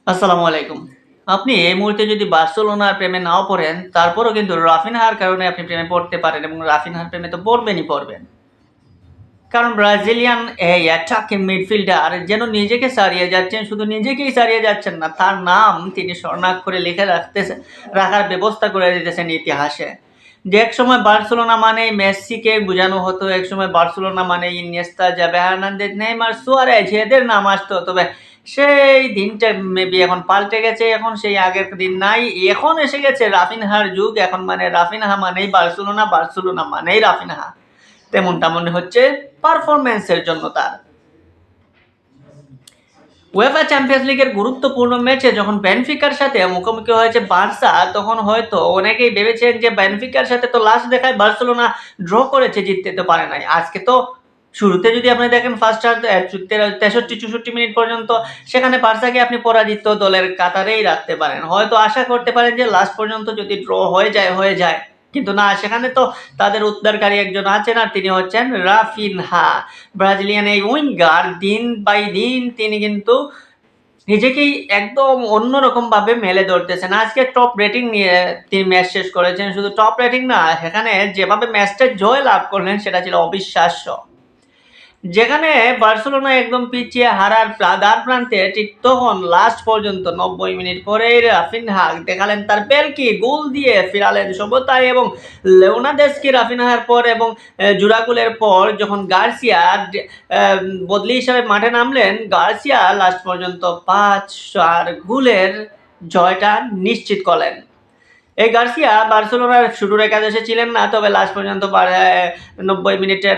আসসালামু আলাইকুম। আপনি এই মুহূর্তে যদি বার্সেলোনার প্রেমে নাও পড়েন, তারপরও কিন্তু রাফিনহার কারণে আপনি প্রেমে পড়তে পারেন এবং রাফিনহার প্রেমে তো পড়বেনই পড়বেন। কারণ ব্রাজিলিয়ান এই অ্যাটাকিং মিডফিল্ডার যেন নিজেকে ছাড়িয়ে যাচ্ছেন, শুধু নিজেকেই ছাড়িয়ে যাচ্ছেন না, তার নাম তিনি স্বর্ণাক্ষরে লিখে রাখার ব্যবস্থা করে দিতেছেন ইতিহাসে। যে একসময় বার্সেলোনা মানেই মেসিকে বোঝানো হতো, একসময় বার্সেলোনা মানেই Iniesta, Xavi Hernandez, Neymar, Suarez এদের নাম আসতো। তবে সেই দিনটা মেবি এখন পাল্টে গেছে, এখন সেই আগের দিন নাই। এখন এসে গেছে রাফিনহার যুগ। এখন মানে রাফিনহা মানেই বার্সেলোনা, বার্সেলোনা মানেই রাফিনহা। তেমনটা মনে হচ্ছে পারফরম্যান্সের জন্য তার। উয়েফা চ্যাম্পিয়ন্স লিগের গুরুত্বপূর্ণ ম্যাচে যখন বেনফিকার সাথে মুখোমুখি হয়েছে বার্সা, তখন হয়তো অনেকেই ভেবেছেন যে বেনফিকার সাথে তো লাস্ট দেখায় বার্সেলোনা ড্র করেছে, জিততে তো পারে নাই। আজকে তো শুরুতে যদি আপনি দেখেন ফার্স্ট হাফ 63-64 মিনিট পর্যন্ত সেখানে বার্সাকে আপনি পরাজিত দলের কাতারেই রাখতে পারেন। হয়তো আশা করতে পারেন যে লাস্ট পর্যন্ত যদি ড্র হয়ে যায়, কিন্তু না, সেখানে তো তাদের উদ্ধারকারী একজন আছেন, আর তিনি হচ্ছেন রাফিনহা। ব্রাজিলিয়ান এই উইঙ্গার দিন বাই দিন তিনি কিন্তু নিজেকেই একদম অন্যরকম ভাবে মেলে ধরতেছেন। আজকে টপ রেটিং নিয়ে তিনি ম্যাচ শেষ করেছেন। শুধু টপ রেটিং না, সেখানে যেভাবে ম্যাচটা জয় লাভ করলেন সেটা ছিল অবিশ্বাস্য। যেখানে বার্সেলোনা একদম পিছিয়ে হারার দ্বার প্রান্তে, ঠিক তখন লাস্ট পর্যন্ত 90 মিনিট পরেই রাফিনহা দেখালেন তার বেলকি, গোল দিয়ে ফিরালেন সবতাই এবং লেওনাদেস্কি রাফিনহার পর এবং জুরাগুলের পর যখন গার্সিয়া বদলি হিসাবে মাঠে নামলেন, গার্সিয়া লাস্ট পর্যন্ত 5-4 গোলের জয়টা নিশ্চিত করলেন। এই গার্সিয়া বার্সেলোনার শুরুর একাদশে ছিলেন না, তবে লাস্ট পর্যন্ত 90 মিনিটের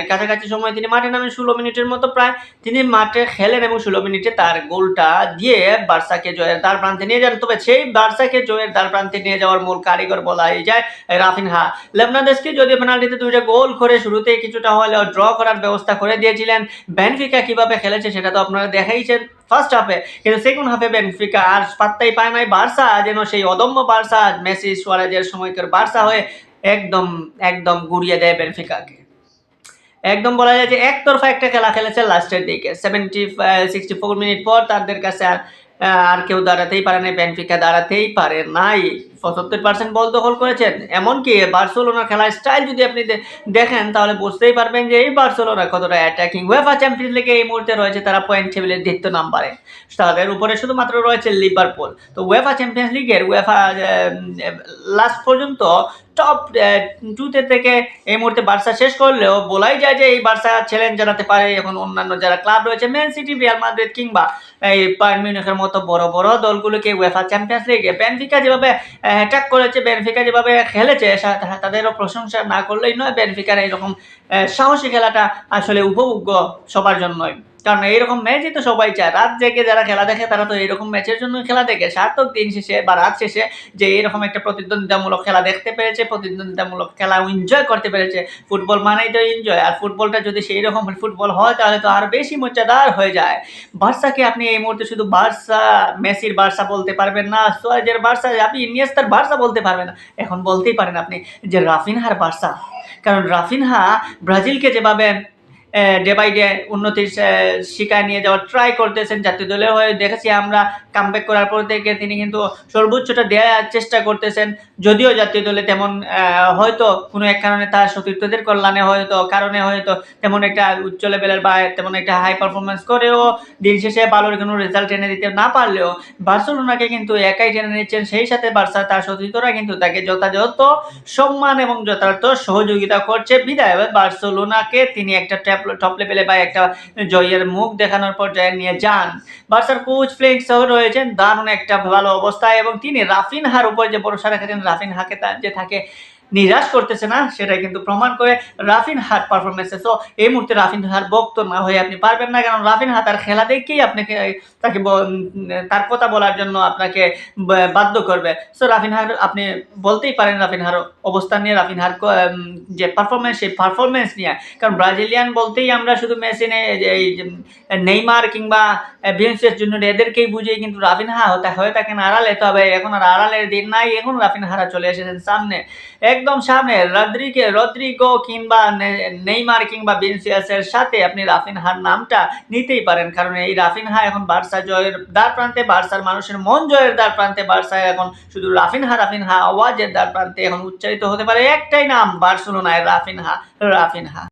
কাছাকাছি সময় তিনি মাঠে নামেন। 16 মিনিটের মতো প্রায় তিনি মাঠে খেলেন এবং 16 মিনিটে তার গোলটা দিয়ে বার্সাকে জয়ের দ্বার প্রান্তে নিয়ে যান। তবে সেই বার্সাকে জয়ের দ্বার প্রান্তে নিয়ে যাওয়ার মূল কারিগর বলাই যায় রাফিনহা। লেভানডস্কি যদিও পেনাল্টিতে 2টা গোল করে শুরুতেই কিছুটা হলেও ড্র করার ব্যবস্থা করে দিয়েছিলেন। বেনফিকা কিভাবে খেলেছে সেটা তো আপনারা দেখাইছেন ফার্স্ট হাফে, কিন্তু সেকেন্ড হাফে বেনফিকা আর পাত্তাই পায় নাই। বার্সা যেন সেই অদম্য বার্সা, মেসি সুয়ারেজের সময়কার বার্সা হয়ে একদম একদম গুড়িয়ে দেয় বেনফিকাকে। একদম বলা যায় যে একতরফা একটা খেলা খেলেছে লাস্টের দিকে। 64 মিনিট পর তাদের কাছে আর কেউ দাঁড়াতেই পারে নাই, বেনফিকা দাঁড়াতেই পারে নাই। 75% বল দখল করেছেন। এমনকি বার্সেলোনার খেলার স্টাইল যদি আপনি দেখেন তাহলে বুঝতেই পারবেন যে এই বার্সেলোনা কতটা অ্যাটাকিং। উয়েফা চ্যাম্পিয়ন্স লিগে এই মুহূর্তে রয়েছে তারা পয়েন্ট টেবিলের দ্বিতীয় নাম্বারে। তাদের উপরে শুধুমাত্র রয়েছে লিভারপুল। তো উয়েফা চ্যাম্পিয়ন্স লিগের লাস্ট পর্যন্ত টপ 2 থেকে এই মুহূর্তে বার্সা শেষ করলেও বলাই যায় যে এই বার্সা চ্যালেঞ্জ জানাতে পারে এখন অন্যান্য যারা ক্লাব রয়েছে, ম্যান সিটি, রিয়াল মাদ্রিদ কিংবা এই বায়ার্ন মিউনিখের মতো বড় বড় দলগুলোকে। উয়েফা চ্যাম্পিয়ন্স লিগে বেনফিকা যেভাবে অ্যাটাক করেছে, বেনফিকা যেভাবে খেলেছে, তাদেরও প্রশংসা না করলেই নয়। বেনফিকার এইরকম সাহসী খেলাটা আসলে উপভোগ্য সবার জন্যই। কারণ এইরকম ম্যাচই তো সবাই চায়। রাত জেগে যারা খেলা দেখে তারা তো এইরকম ম্যাচের জন্য খেলা দেখে। সার্থক দিন শেষে বা রাত শেষে যে এরকম একটা প্রতিদ্বন্দ্বিতামূলক খেলা দেখতে পেরেছে, প্রতিদ্বন্দ্বিতামূলক খেলা এনজয় করতে পেরেছে। ফুটবল মানেই তো এনজয়, আর ফুটবলটা যদি সেই রকম ফুটবল হয় তাহলে তো আর বেশি মজাদার হয়ে যায়। বার্সাকে আপনি এই মুহূর্তে শুধু বার্সা, মেসির বার্সা বলতে পারবেন না, সুয়ারেজের বার্সা, আপনি ইনিয়েস্তার বার্সা বলতে পারবেন না। এখন বলতেই পারেন আপনি যে রাফিনহার বার্সা। কারণ রাফিনহা ব্রাজিলকে যেভাবে ডে বাই ডে উন্নতির শিকায় নিয়ে যাওয়ার ট্রাই করতেছেন, জাতীয় দলের হয়ে দেখেছি আমরা কামব্যাক করার পর থেকে তিনি কিন্তু সর্বোচ্চটা দেওয়ার চেষ্টা করতেছেন। যদিও জাতীয় দলে তেমন হয়তো কোনো এক কারণে তার সতীর্থদের কল্যাণে হয়তো তেমন একটা উচ্চ লেভেলের বা তেমন একটা হাই পারফরমেন্স করেও দিন শেষে ভালোর কোনো রেজাল্ট এনে দিতে না পারলেও বার্সেলোনাকে কিন্তু একাই টেনে নিচ্ছেন। সেই সাথে বার্সা তার সতীর্থরা কিন্তু তাকে যথাযথ সম্মান এবং যথাযথ সহযোগিতা করছে, বিদায় বার্সেলোনাকে তিনি একটা টপ লেভেলে বা একটা জয়ের মুখ দেখানোর পর্যায়ে নিয়ে যান। বার্সার কোচ ফ্লিক সহ রয়েছেন দারুণ একটা ভালো অবস্থায় এবং তিনি রাফিনহার উপর যে ভরসা রেখেছেন, রাফিনহাকে যে তাকে নিরাশ করতেছে না, সেটাই কিন্তু প্রমাণ করে রাফিনহার পারফরমেন্সে। সো এই মুহূর্তে রাফিনহার বক্ত না হয়ে আপনি পারবেন না, কারণ রাফিনহা তার খেলা দেখেই আপনাকে তাকে তার কথা বলার জন্য আপনাকে বাধ্য করবে। সো রাফিনহার আপনি বলতেই পারেন রাফিনহার অবস্থান নিয়ে, রাফিনহার যে পারফরমেন্স, সেই পারফরমেন্স নিয়ে। কারণ ব্রাজিলিয়ান বলতেই আমরা শুধু মেসি, এই নেইমার কিংবা ভিনিসিয়াস জুনিয়র এদেরকেই বুঝিয়ে, কিন্তু রাফিনহা হয়ে থাকেন আড়ালে। তবে এখন আর আড়ালের দিন নাই, এখন রাফিনহারা চলে এসেছেন সামনে। একদম সামনে রদ্রিগো কিংবা নেইমার কিংবা ভিনিসিয়াসের সাথে আপনি রাফিনহার নামটা নিতেই পারেন। কারণ এই রাফিনহা এখন বার্সা জয়ের দ্বারপ্রান্তে, বার্সার মানুষের মন জয়ের দ্বারপ্রান্তে। বার্সা এখন শুধু রাফিনহা আওয়াজের দ্বারপ্রান্তে এখন উচ্চারিত হতে পারে একটাই নাম বার্সেলোনায়, রাফিনহা।